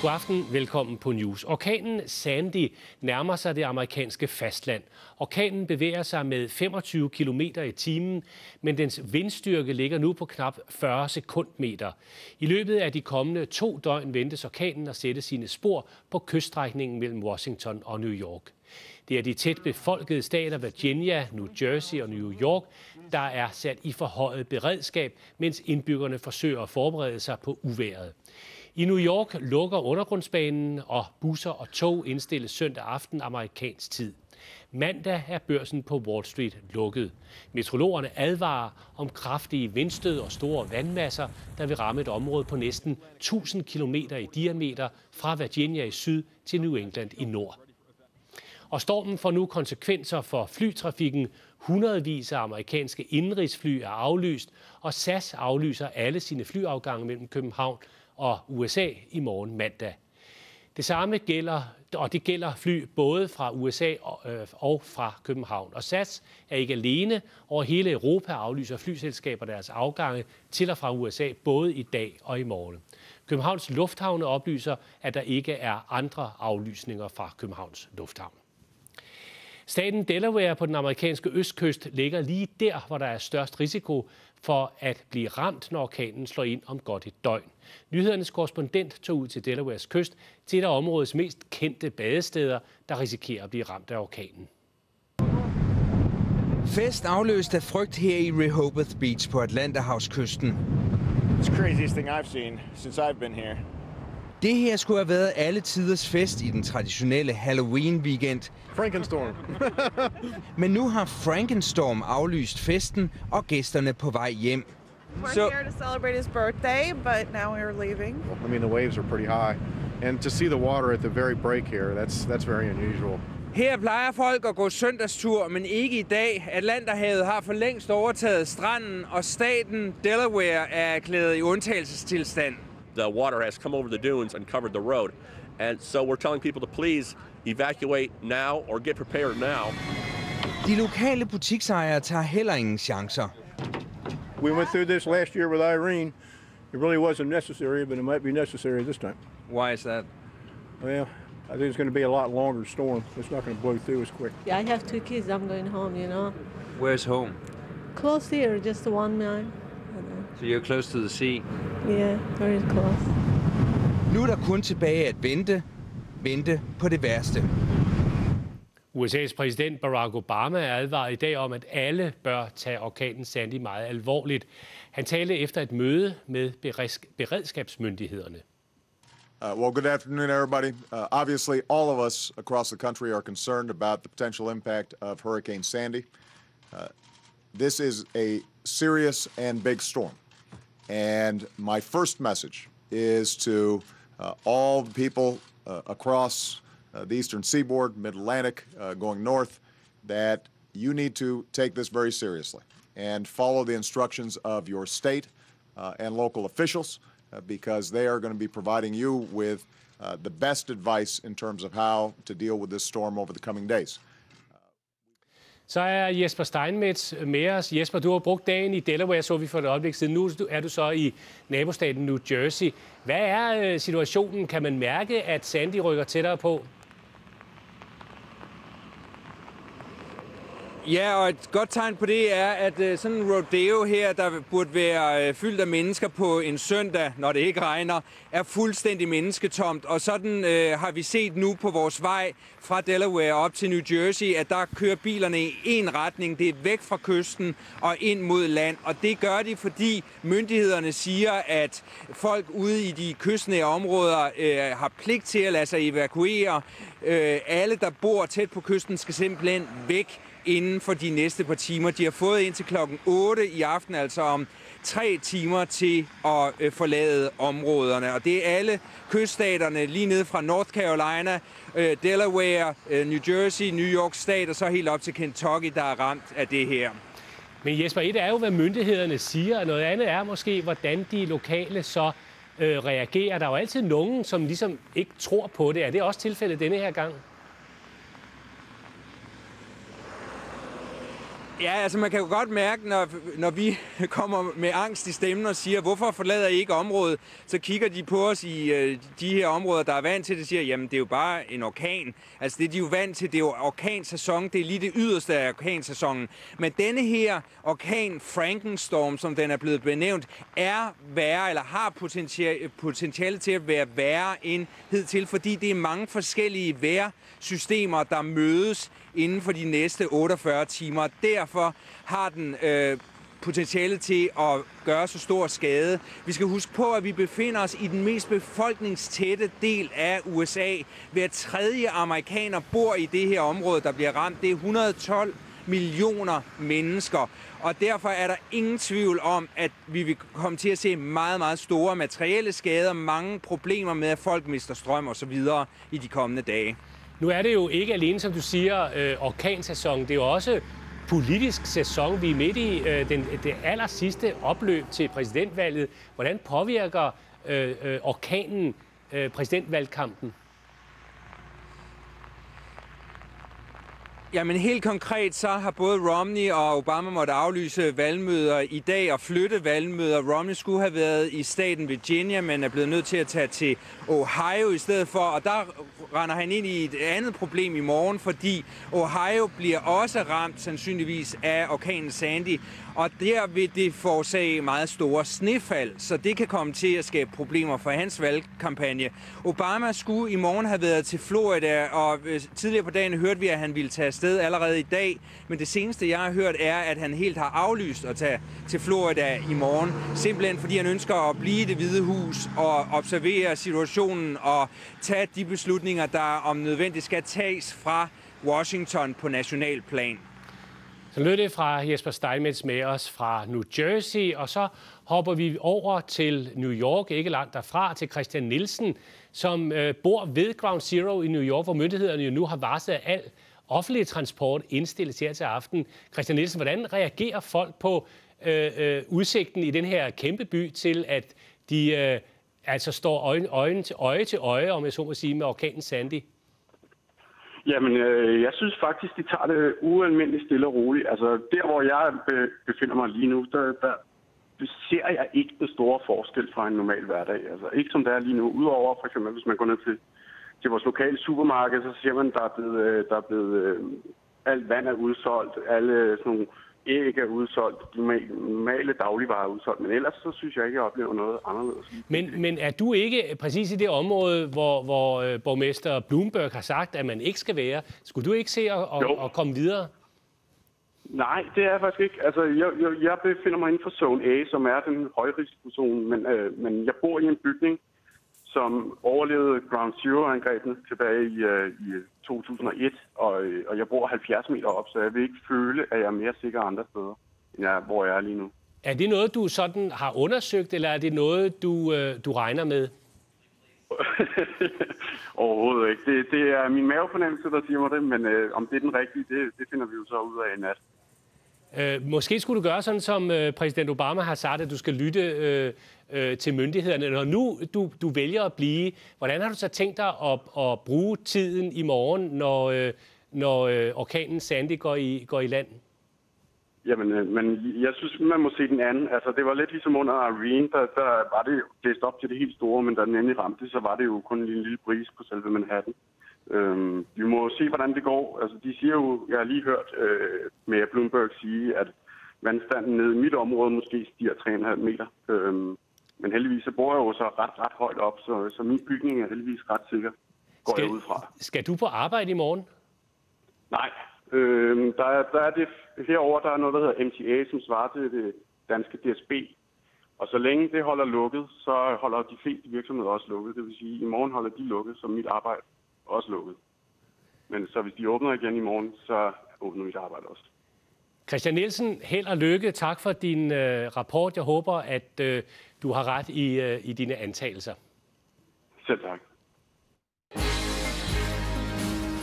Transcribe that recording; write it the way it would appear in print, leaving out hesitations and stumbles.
God aften, velkommen på News. Orkanen Sandy nærmer sig det amerikanske fastland. Orkanen bevæger sig med 25 km i timen, men dens vindstyrke ligger nu på knap 40 sekundmeter. I løbet af de kommende 2 døgn ventes orkanen at sætte sine spor på kyststrækningen mellem Washington og New York. Det er de tæt befolkede stater Virginia, New Jersey og New York, der er sat i forhøjet beredskab, mens indbyggerne forsøger at forberede sig på uvejret. I New York lukker undergrundsbanen, og busser og tog indstilles søndag aften amerikansk tid. Mandag er børsen på Wall Street lukket. Meteorologerne advarer om kraftige vindstød og store vandmasser, der vil ramme et område på næsten 1000 km i diameter fra Virginia i syd til New England i nord. Og stormen får nu konsekvenser for flytrafikken. Hundredvis af amerikanske indenrigsfly er aflyst, og SAS aflyser alle sine flyafgange mellem København og USA i morgen mandag. Det samme gælder fly både fra USA og fra København. Og SAS er ikke alene. Over hele Europa aflyser flyselskaber deres afgange til og fra USA både i dag og i morgen. Københavns Lufthavne oplyser, at der ikke er andre aflysninger fra Københavns Lufthavn. Staten Delaware på den amerikanske østkyst ligger lige der, hvor der er størst risiko for at blive ramt, når orkanen slår ind om godt et døgn. Nyhedernes korrespondent tog ud til Delawares kyst, til et af områdets mest kendte badesteder, der risikerer at blive ramt af orkanen. Fest afløst af frygt her i Rehoboth Beach på Atlanterhavskysten. It's the craziest thing I've seen since I've been here. Det her skulle have været alle tiders fest i den traditionelle Halloween-weekend. Frankenstorm. Men nu har Frankenstorm aflyst festen og gæsterne på vej hjem. We're here to celebrate his birthday, but now we're leaving. I mean, the waves are pretty high, and to see the water at the very break here, that's very unusual. Her plejer folk at gå søndagstur, men ikke i dag. Atlanterhavet har for længst overtaget stranden, og staten Delaware er erklæret i undtagelsestilstand. The water has come over the dunes and covered the road. And so we're telling people to please evacuate now or get prepared now. De lokale butiksejere tager heller ingen chancer. We went through this last year with Irene. It really wasn't necessary, but it might be necessary this time. Why is that? Well, I think it's going to be a lot longer storm. It's not going to blow through as quick. Yeah, I have 2 kids. I'm going home, you know. Where's home? Close here, just 1 mile. So you're close to the sea? Yeah, very close. Nu er der kun tilbage at vente på det værste. USA's præsident Barack Obama advarer i dag om, at alle bør tage orkanen Sandy meget alvorligt. Han talte efter et møde med beredskabsmyndighederne. Well, good afternoon, everybody. Obviously, all of us across the country are concerned about the potential impact of Hurricane Sandy. This is a serious and big storm. And my first message is to all the people across the eastern seaboard, mid-Atlantic, going north, that you need to take this very seriously and follow the instructions of your state and local officials because they are going to be providing you with the best advice in terms of how to deal with this storm over the coming days. Så er Jesper Steinmetz med os. Jesper, du har brugt dagen i Delaware, så vi for et øjeblik siden. Nu er du så i nabostaten New Jersey. Hvad er situationen? Kan man mærke, at Sandy rykker tættere på? Ja, og et godt tegn på det er, at sådan en rodeo her, der burde være fyldt af mennesker på en søndag, når det ikke regner, er fuldstændig mennesketomt. Og sådan har vi set nu på vores vej fra Delaware op til New Jersey, at der kører bilerne i en retning. Det er væk fra kysten og ind mod land. Og det gør de, fordi myndighederne siger, at folk ude i de kystnære områder har pligt til at lade sig evakuere. Alle, der bor tæt på kysten, skal simpelthen væk inden for de næste par timer. De har fået indtil klokken 8 i aften, altså om 3 timer til at forlade områderne. Og det er alle kyststaterne lige nede fra North Carolina, Delaware, New Jersey, New York State og så helt op til Kentucky, der er ramt af det her. Men Jesper, et er jo, hvad myndighederne siger, og noget andet er måske, hvordan de lokale så reagerer. Der er jo altid nogen, som ligesom ikke tror på det. Er det også tilfældet denne her gang? Ja, altså man kan jo godt mærke, når vi kommer med angst i stemmen og siger, hvorfor forlader I ikke området, så kigger de på os i de her områder, der er vant til det, og siger, jamen det er jo bare en orkan. Altså det er de jo vant til, det er jo orkansæson, det er lige det yderste af orkansæsonen. Men denne her orkan Frankenstorm, som den er blevet benævnt, er værre, eller har potentiale til at være værre end hidtil, fordi det er mange forskellige vejrsystemer, der mødes inden for de næste 48 timer. Derfor har den potentiale til at gøre så stor skade. Vi skal huske på, at vi befinder os i den mest befolkningstætte del af USA. Hver tredje amerikaner bor i det her område, der bliver ramt. Det er 112 millioner mennesker. Og derfor er der ingen tvivl om, at vi vil komme til at se meget, meget store materielle skader, mange problemer med, at folk mister strøm osv. i de kommende dage. Nu er det jo ikke alene, som du siger, orkansæson. Det er jo også politisk sæson. Vi er midt i det aller sidste opløb til præsidentvalget. Hvordan påvirker orkanen præsidentvalgkampen? Jamen helt konkret så har både Romney og Obama måtte aflyse valgmøder i dag og flytte valgmøder. Romney skulle have været i staten Virginia, men er blevet nødt til at tage til Ohio i stedet for. Og der render han ind i et andet problem i morgen, fordi Ohio bliver også ramt sandsynligvis af orkanen Sandy. Og der vil det forårsage meget store snefald, så det kan komme til at skabe problemer for hans valgkampagne. Obama skulle i morgen have været til Florida, og tidligere på dagen hørte vi, at han ville tage afsted allerede i dag. Men det seneste, jeg har hørt, er, at han helt har aflyst at tage til Florida i morgen. Simpelthen fordi han ønsker at blive i Det Hvide Hus og observere situationen og tage de beslutninger, der om nødvendigt skal tages fra Washington på national plan. Så lød det fra Jesper Steinmetz med os fra New Jersey, og så hopper vi over til New York, ikke langt derfra, til Christian Nielsen, som bor ved Ground Zero i New York, hvor myndighederne jo nu har varslet, at al offentlig transport indstilles her til aften. Christian Nielsen, hvordan reagerer folk på udsigten i den her kæmpe by til, at de altså står øje til øje, om jeg så må sige, med orkanen Sandy? Jamen, jeg synes faktisk, de tager det ualmindeligt stille og roligt. Altså, der hvor jeg befinder mig lige nu, der ser jeg ikke den store forskel fra en normal hverdag. Altså, ikke som det er lige nu. Udover for eksempel, hvis man går ned til vores lokale supermarked, så ser man, der er blevet alt vand er udsolgt, alle sådan nogle æg er udsolgt, de normale dagligvarer er udsolgt, men ellers så synes jeg ikke, jeg oplever noget anderledes. Men er du ikke præcis i det område, hvor borgmester Bloomberg har sagt, at man ikke skal være? Skulle du ikke se at komme videre? Nej, det er jeg faktisk ikke. Altså, jeg befinder mig inden for Zone A, som er den højrisikozone, men jeg bor i en bygning, som overlevede Ground Zero-angrebene tilbage i 2001, og jeg bor 70 meter op, så jeg vil ikke føle, at jeg er mere sikker andre steder, end hvor jeg er lige nu. Er det noget, du sådan har undersøgt, eller er det noget, du regner med? Overhovedet ikke. Det er min mavefornemmelse, der siger mig det, men om det er den rigtige, det finder vi jo så ud af i nat. Måske skulle du gøre sådan, som præsident Obama har sagt, at du skal lytte til myndighederne. Når nu du vælger at blive, hvordan har du så tænkt dig at bruge tiden i morgen, når orkanen Sandy går i land? Jamen, men jeg synes, man må se den anden. Altså, det var lidt ligesom under Irene, der var det blæst op til det helt store, men da den endelig ramte, så var det jo kun en lille brise på selve Manhattan. Vi må se, hvordan det går. Altså, de siger jo, jeg har lige hørt med Bloomberg sige, at vandstanden nede i mit område måske stiger 3,5 meter. Men heldigvis så bor jeg jo så ret højt op, så min bygning er heldigvis ret sikker, går jeg ud fra. Skal du på arbejde i morgen? Nej. Der er det herover, der er noget, der hedder MTA, som svarer til det danske DSB. Og så længe det holder lukket, så holder de fleste virksomheder også lukket. Det vil sige, at i morgen holder de lukket, så mit arbejde også lukket. Men så hvis de åbner igen i morgen, så åbner mit arbejde også. Christian Nielsen, held og lykke. Tak for din rapport. Jeg håber, at du har ret i dine antagelser. Selv tak.